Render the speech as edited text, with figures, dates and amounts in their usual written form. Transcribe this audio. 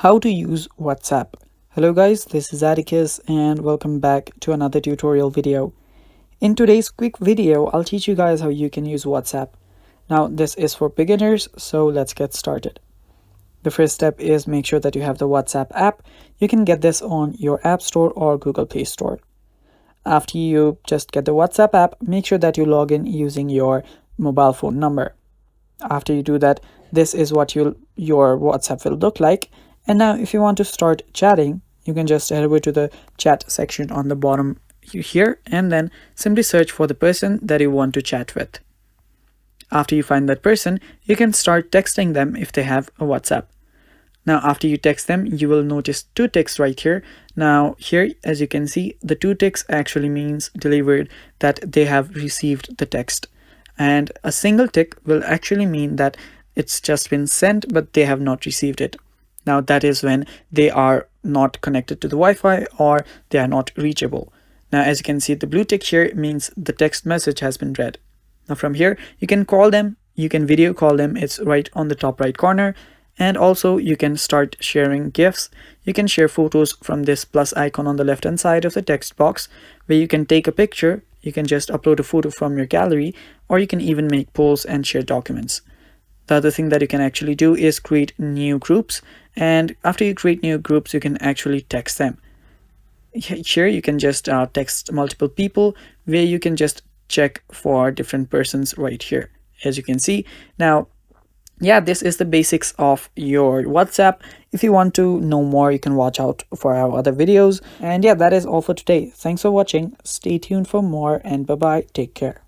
How to use WhatsApp. Hello guys, this is Atticus and welcome back to another tutorial video. In today's quick video, I'll teach you guys how you can use WhatsApp. Now this is for beginners, so let's get started. The first step is make sure that you have the WhatsApp app. You can get this on your App Store or Google Play Store. After you just get the WhatsApp app, make sure that you log in using your mobile phone number. After you do that, this is what your WhatsApp will look like. And now if you want to start chatting, you can just head over to the chat section on the bottom here and then simply search for the person that you want to chat with. After you find that person, you can start texting them if they have a WhatsApp. Now after you text them, you will notice two ticks right here. Now here, as you can see, the two ticks actually means delivered, that they have received the text. And a single tick will actually mean that it's just been sent but they have not received it. Now that is when they are not connected to the Wi-Fi or they are not reachable. Now as you can see, the blue tick here means the text message has been read. Now from here, you can call them, you can video call them, it's right on the top right corner. And also you can start sharing GIFs. You can share photos from this plus icon on the left hand side of the text box, where you can take a picture, you can just upload a photo from your gallery, or you can even make polls and share documents. The other thing that you can actually do is create new groups, and after you create new groups, you can actually text them. Here you can just text multiple people, where you can just check for different persons right here, as you can see. Now yeah, this is the basics of your WhatsApp. If you want to know more, you can watch out for our other videos. And yeah, that is all for today. Thanks for watching. Stay tuned for more, and bye bye. Take care.